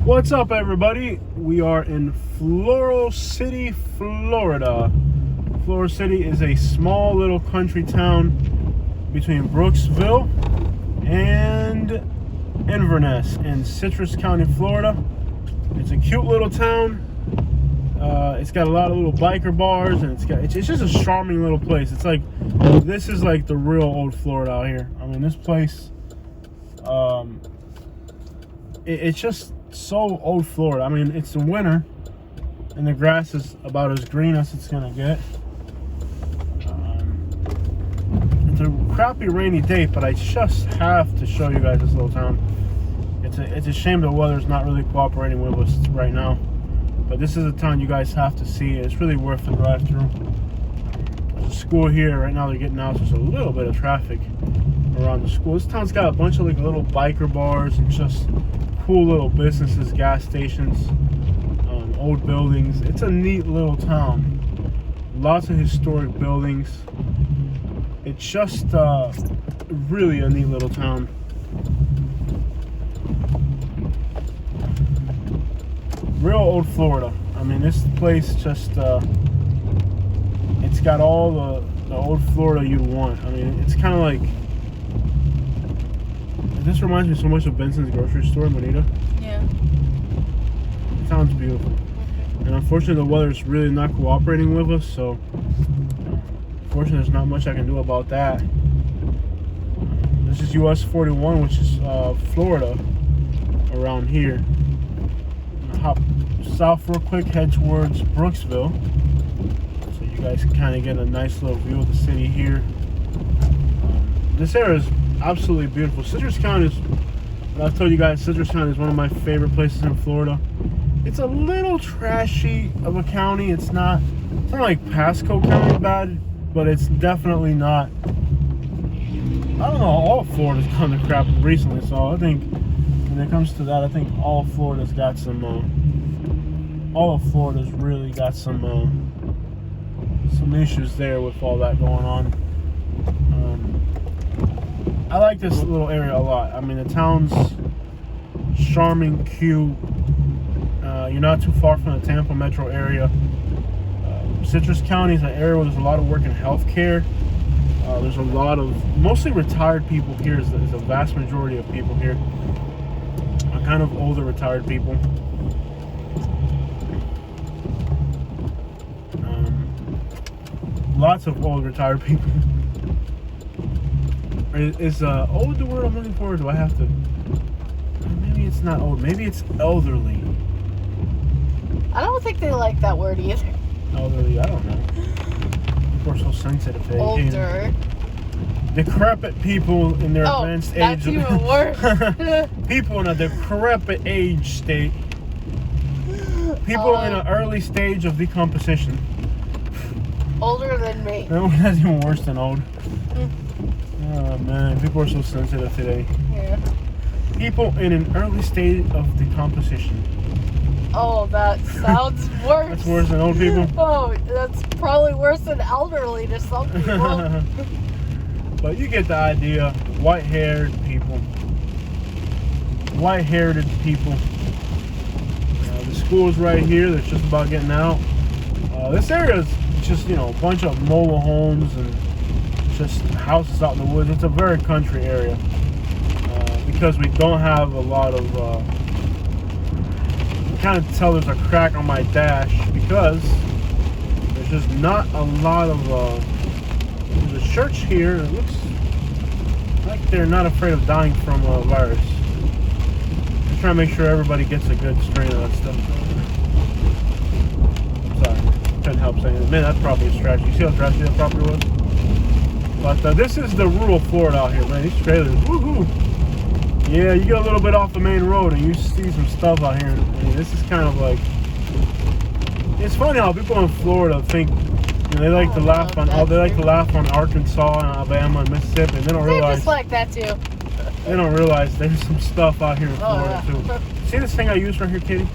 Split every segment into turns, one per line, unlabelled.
What's up, everybody? We are in Floral City, Florida. Floral City is a small little country town between Brooksville and Inverness in Citrus County, Florida. It's a cute little town. It's got a lot of little biker bars, and it's just a charming little place. It's like, this is like the real old Florida out here. I mean, this place, it's just so old Florida. I mean, it's the winter and the grass is about as green as it's gonna get. It's a crappy rainy day, but I just have to show you guys this little town. It's a shame the weather's not really cooperating with us right now, but this is a town you guys have to see. It's really worth the drive through. There's a school here right now. They're getting out, so there's a little bit of traffic around the school. This town's got a bunch of like little biker bars and just cool little businesses, gas stations, old buildings. It's a neat little town. Lots of historic buildings. It's just really a neat little town. Real old Florida. I mean, this place just it's got all the old Florida you'd want. I mean, it's kind of like, this reminds me so much of Benson's grocery store, Bonita.
Yeah.
It sounds beautiful.
Okay.
And unfortunately, the weather's really not cooperating with us, so unfortunately, there's not much I can do about that. This is US 41, which is Florida, around here. I'm gonna hop south real quick, head towards Brooksville, so you guys can kind of get a nice little view of the city here. This area is absolutely beautiful. Citrus County is, I've told you guys, Citrus County is one of my favorite places in Florida. It's a little trashy of a county. It's not like Pasco County bad, but it's definitely not. I don't know, all of Florida's gone to crap recently, so I think when it comes to that, I think all of Florida's got some, all of Florida's really got some issues there with all that going on. I like this little area a lot. I mean, the town's charming, cute. You're not too far from the Tampa metro area. Citrus County is an area where there's a lot of work in healthcare. There's a lot of mostly retired people here. Is a vast majority of people here. Kind of older retired people. Lots of old retired people. Is old the word I'm looking for? Or do I have to? Maybe it's not old. Maybe it's elderly.
I don't think they like that word either.
Elderly, I don't know. People are so sensitive today.
Older.
Decrepit people in their advanced age.
That's even worse.
People in a decrepit age state. People in an early stage of decomposition.
Older than me.
No, that's even worse than old. Oh man, people are so sensitive today.
Yeah.
People in an early stage of decomposition.
Oh, that sounds worse.
That's worse than old people?
Oh, that's probably worse than elderly to some people.
But you get the idea. White-haired people. White-haired people. The school's right here. That's just about getting out. This area is just, a bunch of mobile homes and just houses out in the woods. It's a very country area. Because we don't have a lot of... you kind of tell there's a crack on my dash because there's just not a lot of... there's a church here. It looks like they're not afraid of dying from a virus. They're trying to make sure everybody gets a good strain of that stuff. Sorry, couldn't help saying it. Man, that's probably a trashy. You see how trashy that property was? But this is the rural Florida out here, man. These trailers, woohoo! Yeah, you get a little bit off the main road and you see some stuff out here. I mean, this is kind of like... It's funny how people in Florida think... they like to laugh on Arkansas and Alabama and Mississippi, and they don't realize.
Just like that too.
They don't realize there's some stuff out here in Florida too. See this thing I use right here, Kitty?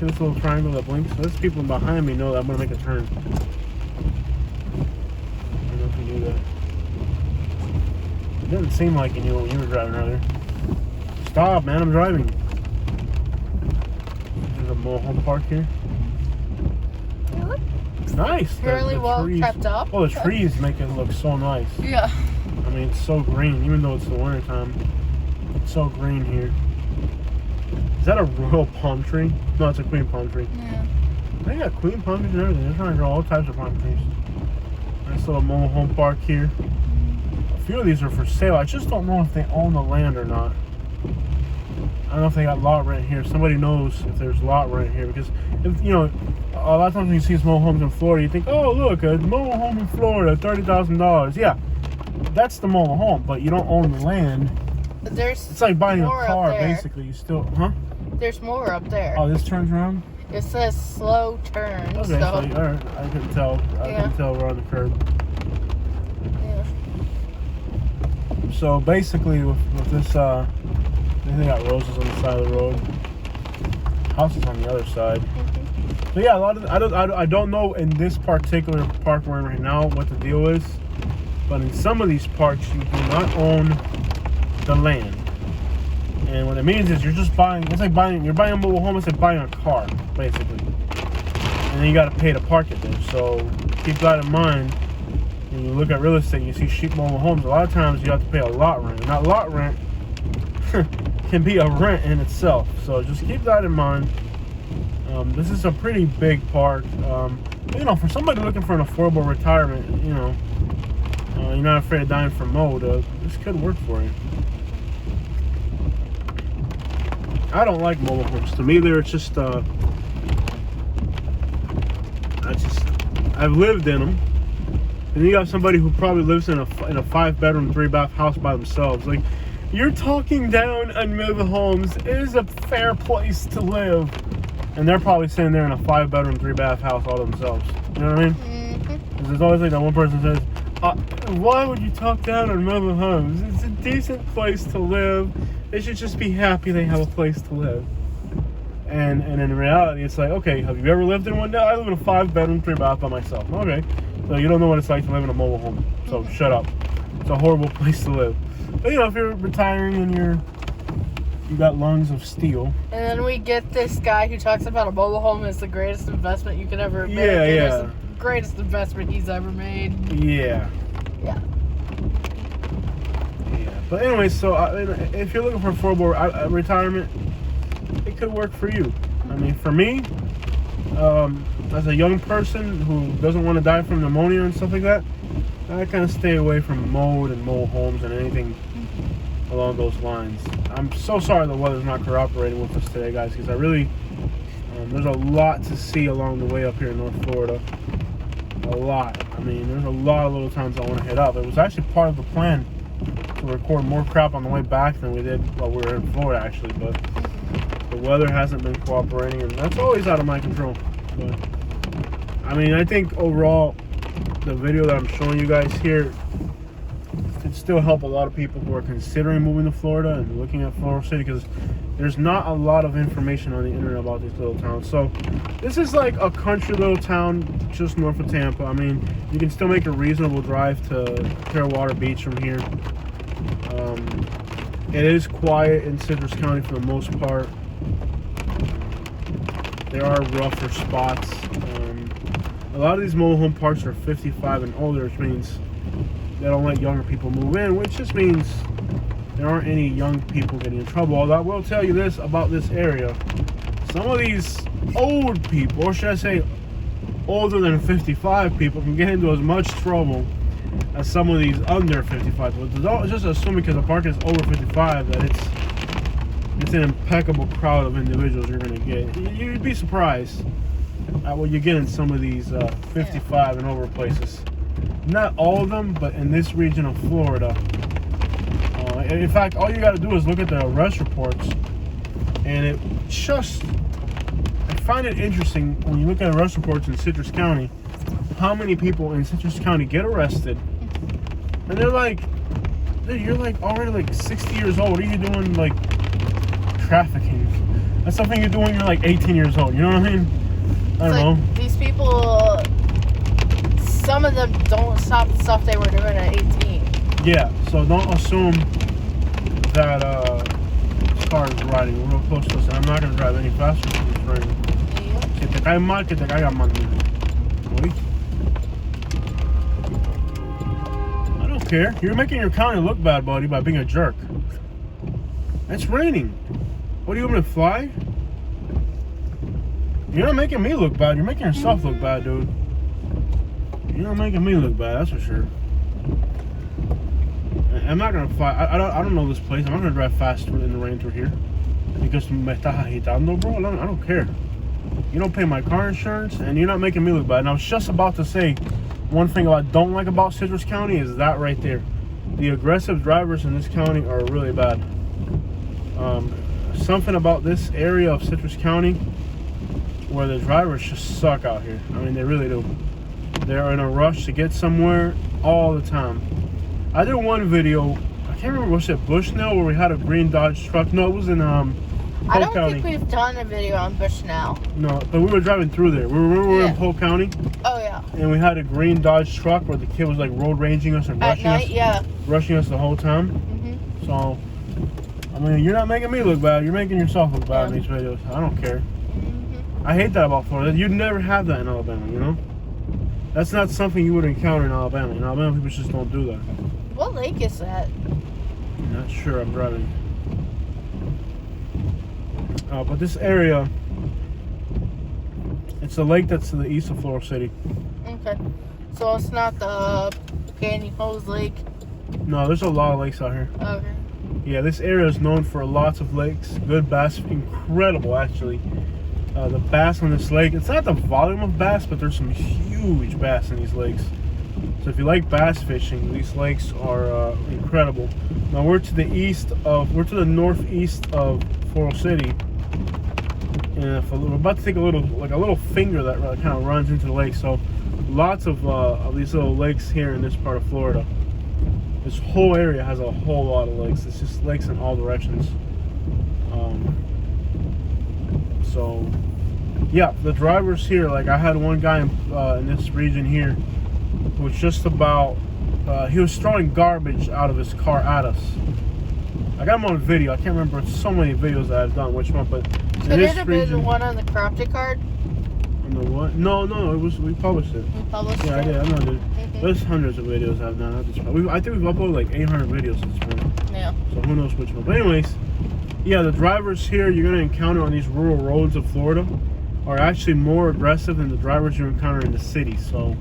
See this little triangle that blinks? So those people behind me know that I'm gonna make a turn. I don't know if you knew that. It didn't seem like you knew when you were driving earlier. Stop, man! I'm driving. mobile home park here. Nice.
Fairly
the
well
trees,
kept up.
Oh, the trees make it look so nice.
Yeah.
I mean, it's so green, even though it's the winter time. It's so green here. Is that a royal palm tree? No, it's a queen palm tree.
Yeah.
They got queen palm trees and everything. They're trying to grow all types of palm trees. Nice little mobile home park here. A few of these are for sale. I just don't know if they own the land or not. I don't know if they got lot rent here. Somebody knows if there's lot rent here, because if you know, a lot of times when you see these mobile homes in Florida, you think, oh look, a mobile home in Florida, $30,000. Yeah, that's the mobile home, but you don't own the land. It's like buying a car, basically. You still, huh?
There's more up there.
Oh, this turns around.
It says slow turn.
Okay,
so
all right. I couldn't tell. I couldn't tell we're on the curb.
Yeah.
So basically, with this, they got roses on the side of the road. House is on the other side. So yeah, a lot of I don't know in this particular park we're in right now what the deal is, but in some of these parks you do not own the land, and what it means is you're just buying. It's like you're buying a mobile home. It's like buying a car, basically, and then you got to pay to park it there. So keep that in mind when you look at real estate. You see cheap mobile homes. A lot of times you have to pay a lot rent, and that lot rent can be a rent in itself. So just keep that in mind. This is a pretty big park. You know, for somebody looking for an affordable retirement, you know, you're not afraid of dying from mold, this could work for you. I don't like mobile homes. To me, they're just, I've lived in them. And you got somebody who probably lives in a 5-bedroom, 3-bath house by themselves. Like, you're talking down on mobile homes. It is a fair place to live. And they're probably sitting there in a 5-bedroom, 3-bath house all themselves. You know what I mean? Mm-hmm. There's always like that one person says, why would you talk down on mobile homes? It's a decent place to live. They should just be happy they have a place to live. And in reality, it's like, okay, have you ever lived in one? No, I live in a 5-bedroom, 3-bath by myself. Okay, so you don't know what it's like to live in a mobile home. So shut up. It's a horrible place to live. But you know, if you're retiring and you got lungs of steel.
And then we get this guy who talks about a mobile home is the greatest investment you could ever make.
Yeah.
It's the greatest investment he's ever made.
Yeah. But anyway, so if you're looking for affordable retirement, it could work for you. I mean, for me, as a young person who doesn't want to die from pneumonia and stuff like that, I kind of stay away from mold and mobile homes and anything along those lines. I'm so sorry the weather's not cooperating with us today, guys, because I really, there's a lot to see along the way up here in North Florida. A lot. I mean, there's a lot of little towns I want to hit up. It was actually part of the plan to record more crap on the way back than we did while we were in Florida, actually, but the weather hasn't been cooperating, and that's always out of my control. But I mean, I think overall the video that I'm showing you guys here could still help a lot of people who are considering moving to Florida and looking at Floral City, because there's not a lot of information on the internet about these little towns. So this is like a country little town just north of Tampa. I mean, you can still make a reasonable drive to Clearwater Beach from here. It is quiet in Citrus County for the most part. There are rougher spots. A lot of these mobile home parks are 55 and older, which means they don't let younger people move in, which just means there aren't any young people getting in trouble. Although I will tell you this about this area. Some of these old people, or should I say older than 55 people, can get into as much trouble as some of these under 55. So just assuming because the park is over 55 that it's an impeccable crowd of individuals you're going to get. You'd be surprised at what you get in some of these 55 and over places. Not all of them, but in this region of Florida. In fact, all you got to do is look at the arrest reports, and I find it interesting when you look at arrest reports in Citrus County, how many people in Citrus County get arrested, and they're like, dude, you're like already like 60 years old. What are you doing, like trafficking? That's something you do when you're like 18 years old. You know what I mean? I don't know.
These people, some of them don't stop the stuff they were doing at 18.
Yeah, so don't assume that this car is riding real close to us. And I'm not going to drive any faster than this right. te cae mal, que te caiga mal. ¿Oíste? I don't care. You're making your county look bad, buddy, by being a jerk. It's raining. What do you want me to fly? You're not making me look bad. You're making yourself look bad, dude. You're not making me look bad, that's for sure. I'm not gonna fly. I don't know this place. I'm not gonna drive fast in the rain through here because me estás agitando, bro. I don't care. You don't pay my car insurance, and you're not making me look bad. And I was just about to say one thing I don't like about Citrus County is that right there. The aggressive drivers in this county are really bad. Something about this area of Citrus County where the drivers just suck out here. I mean, they really do. They're in a rush to get somewhere all the time. I did one video, I can't remember, was it Bushnell, where we had a green Dodge truck? No, it was in
I don't
County.
think we've done a video on Bushnell.
No, but we were driving through there. We were
Yeah.
in Polk County,
Oh yeah.
and we had a green Dodge truck where the kid was like road ranging us and
At
rushing
night,
us,
yeah.
rushing us the whole time.
Mhm.
So, I mean, you're not making me look bad. You're making yourself look bad in
Yeah.
these videos. I don't care.
Mhm.
I hate that about Florida. You'd never have that in Alabama, you know? That's not something you would encounter in Alabama. In Alabama, people just don't do that.
What lake is that?
I'm not sure. I'm driving. But this area, it's a lake that's to the east of Floral City.
Okay. So it's not the Pantyhose Lake.
No, there's a lot of lakes out here.
Okay.
Yeah, this area is known for lots of lakes. Good bass, incredible actually. The bass on this lake, it's not the volume of bass, but there's some huge bass in these lakes. So if you like bass fishing, these lakes are incredible. Now we're to the northeast of Floral City, and we're about to take a little finger that kind of runs into the lake. So lots of these little lakes here in this part of Florida. This whole area has a whole lot of lakes. It's just lakes in all directions. So yeah, the drivers here, like I had one guy in this region here who was just about, he was throwing garbage out of his car at us. I got him on video. I can't remember so many videos that I've done, which one, but in
Could
this
it have been the
region.
one on the crafted card?
On the what? No, it was, we published it.
We published
Yeah, I
it?
did. I know, dude.
Mhm.
There's hundreds of videos I've done. I think we've uploaded like 800 videos at this point.
Yeah.
So who knows which one. But anyways, yeah, the drivers here you're going to encounter on these rural roads of Florida are actually more aggressive than the drivers you encounter in the city. So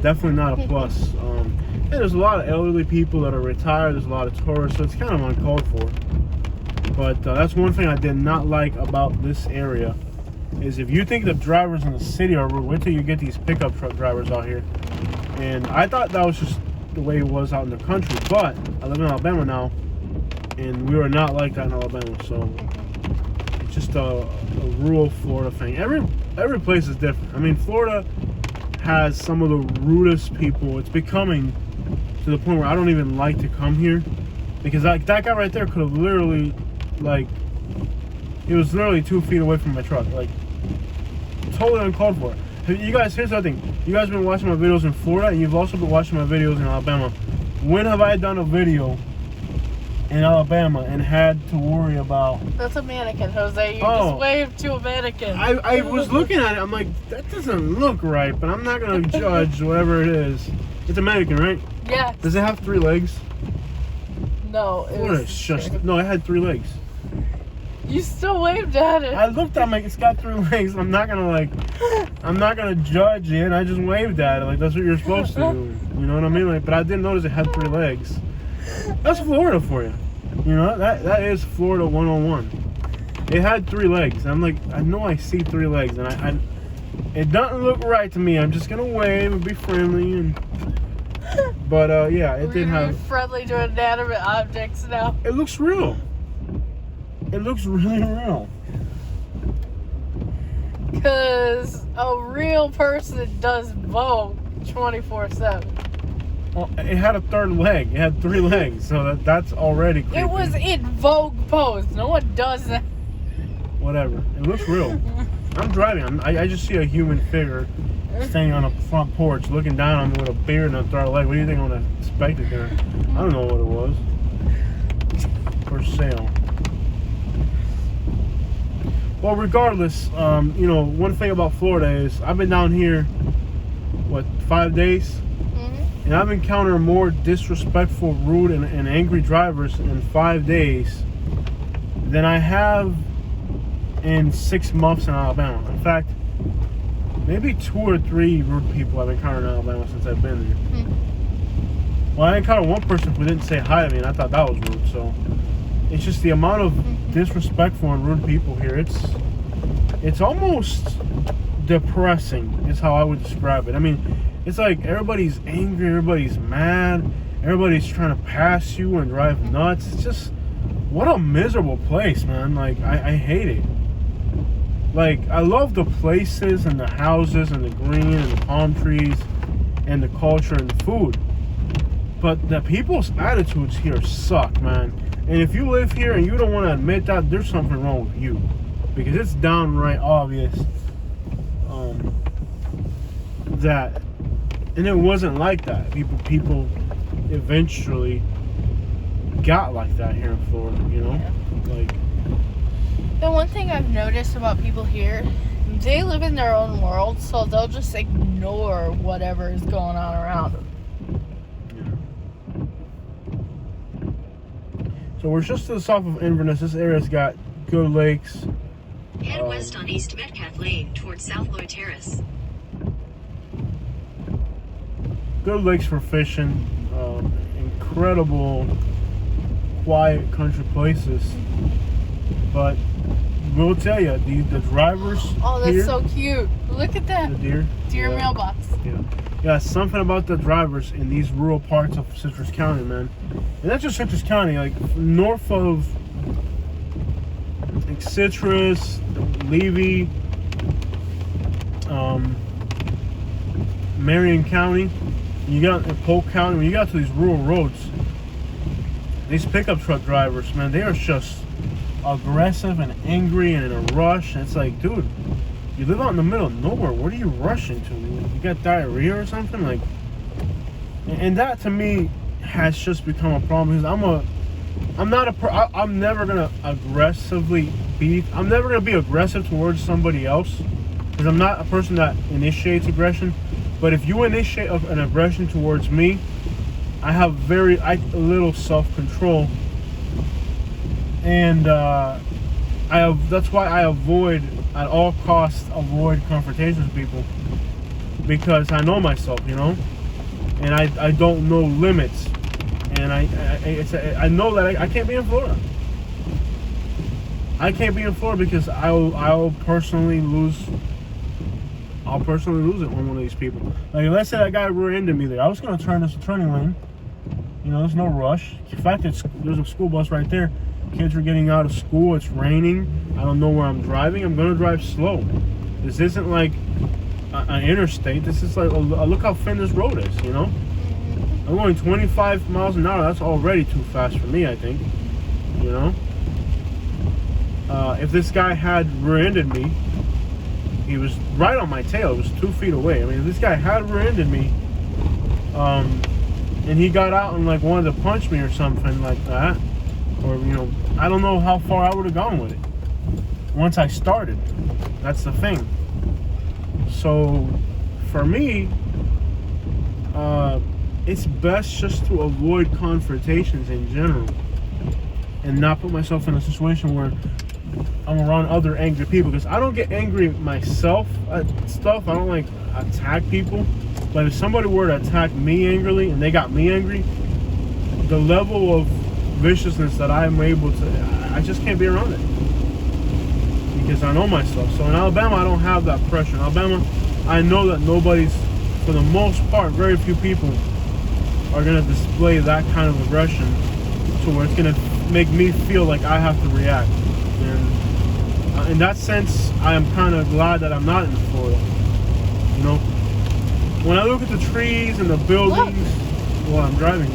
definitely not a plus. And there's a lot of elderly people that are retired. There's a lot of tourists, so it's kind of uncalled for. But that's one thing I did not like about this area is if you think the drivers in the city are rude, wait till you get these pickup truck drivers out here. And I thought that was just the way it was out in the country, but I live in Alabama now, and we are not like that in Alabama. So it's just a rural Florida thing. Every place is different. I mean, Florida has some of the rudest people. It's becoming to the point where I don't even like to come here because that guy right there could have literally, like, he was literally 2 feet away from my truck. Like, totally uncalled for. You guys, here's the other thing. You guys have been watching my videos in Florida, and you've also been watching my videos in Alabama. When have I done a video in Alabama and had to worry about...
That's a mannequin, Jose. You
Oh.
just waved to a mannequin.
I was looking at it, I'm like, that doesn't look right, but I'm not going to judge whatever it is. It's a mannequin, right?
Yeah.
Does it have 3 legs?
No, it
Florida
was
is just... No, it had 3 legs.
You still waved at it.
I looked at it, I'm like, it's got 3 legs. I'm not gonna judge it. I just waved at it. Like, that's what you're supposed to do. You know what I mean? Like, but I didn't notice it had 3 legs. That's Florida for you. You know, that is Florida 101. It had 3 legs. I'm like, I know I see 3 legs, and it doesn't look right to me. I'm just gonna wave and be friendly, and but yeah, it did
We're
have.
friendly to inanimate objects now.
It looks real. It looks really real.
Because a real person does Vogue 24/7.
Well, it had a 3rd leg. It had 3 legs, so that's already creepy.
It was in Vogue pose. No one does that.
Whatever. It looks real. I'm driving. I just see a human figure standing on a front porch looking down on me with a beard and a 3rd leg. What do you think I'm going to expect it there? I don't know what it was. For sale. Well, regardless, you know, one thing about Florida is I've been down here, what, 5 days?
Mm-hmm.
And I've encountered more disrespectful, rude, and angry drivers in 5 days than I have in 6 months in Alabama. In fact, maybe 2 or 3 rude people I've encountered in Alabama since I've been there.
Mm-hmm.
Well, I encountered one person who didn't say hi to me, and I thought that was rude. So it's just the amount of disrespectful and rude people here. It's almost depressing, is how I would describe it. I mean, it's like everybody's angry, everybody's mad, everybody's trying to pass you and drive nuts. It's just, what a miserable place, man. Like, I hate it. Like, I love the places and the houses and the green and the palm trees and the culture and the food. But the people's attitudes here suck, man. And if you live here and you don't want to admit that, there's something wrong with you. Because it's downright obvious that, and it wasn't like that. People eventually got like that here in Florida, you know?
Yeah.
Like,
the one thing I've noticed about people here, they live in their own world, so they'll just ignore whatever is going on around them.
so we're just to the south of Inverness. This area's got good lakes.
Head west on East Metcalf Lane towards South Lloyd Terrace.
Good lakes for fishing. Incredible, quiet country places. But we'll tell you, the drivers
Oh, that's
here,
so cute. Look at that.
the deer.
Deer
yeah,
mailbox.
yeah, something about the drivers in these rural parts of Citrus County, man. And that's just Citrus County, like north of like Citrus, Levy, Marion County. You got in Polk County. When you got to these rural roads, these pickup truck drivers, man, they are just aggressive and angry and in a rush. And it's like, dude, you live out in the middle of nowhere. What are you rushing to? You got diarrhea or something? Like, and that to me has just become a problem because I'm never gonna aggressively I'm never gonna be aggressive towards somebody else because I'm not a person that initiates aggression. But if you initiate an aggression towards me, I have very little self-control, and that's why I avoid at all costs confrontations with people, because I know myself, you know, and I don't know limits, and I know that I can't be in Florida. I can't be in Florida because I'll personally lose. I'll personally lose it on one of these people. Like, let's say that guy rear-ended me there. I was going to turn this a turning lane. You know, there's no rush. In fact, there's a school bus right there. Kids are getting out of school. It's raining. I don't know where I'm driving. I'm going to drive slow. This isn't like an interstate. This is like, look how thin this road is, you know? I'm going 25 miles an hour. That's already too fast for me, I think. You know? If this guy had rear-ended me, he was right on my tail. It was 2 feet away. I mean, if this guy had rear-ended me, and he got out and like wanted to punch me or something like that, or you know, I don't know how far I would have gone with it. Once I started, that's the thing. So, for me, it's best just to avoid confrontations in general, and not put myself in a situation where I'm around other angry people, because I don't get angry myself at stuff. I don't like attack people, but if somebody were to attack me angrily and they got me angry, the level of viciousness that I'm able to, I just can't be around it because I know myself. So in Alabama, I don't have that pressure. In Alabama, I know that nobody's, for the most part, very few people are going to display that kind of aggression to where it's going to make me feel like I have to react. And in that sense, I am kind of glad that I'm not in Florida. You know, when I look at the trees and the buildings, well, I'm driving.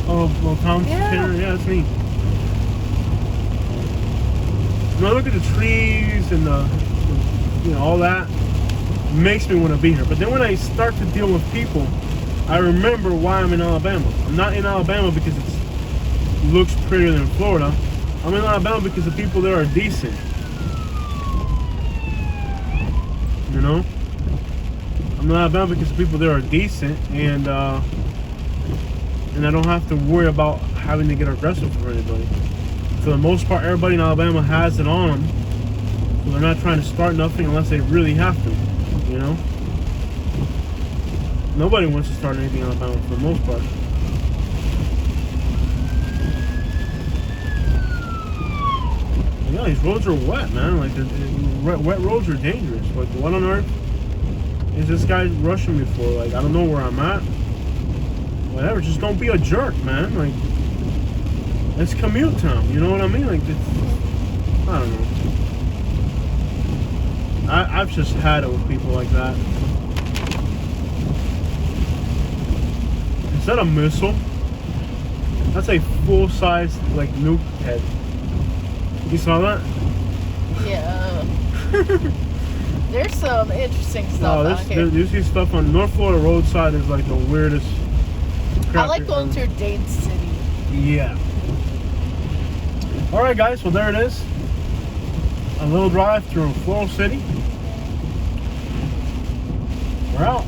Oh, little town center, yeah, that's me. When I look at the trees and the all that, it makes me want to be here. But then when I start to deal with people, I remember why I'm in Alabama. I'm not in Alabama because it looks prettier than Florida. I'm in Alabama because the people there are decent. You know, I'm in Alabama because the people there are decent, and I don't have to worry about having to get aggressive for anybody. For the most part, everybody in Alabama has it on them, so they're not trying to start nothing unless they really have to. You know, nobody wants to start anything in Alabama for the most part. Yeah, these roads are wet, man. Like, wet roads are dangerous. Like, what on earth is this guy rushing me for? Like, I don't know where I'm at. Whatever, just don't be a jerk, man. Like, it's commute time. You know what I mean? Like, I don't know. I've just had it with people like that. Is that a missile? That's a full-size, like, nuke head. You saw that?
Yeah. There's some interesting stuff out here.
You see stuff on North Florida roadside is like the weirdest crap.
I like going through Dade City.
Yeah. Alright guys, well there it is. A little drive through Floral City. We're out.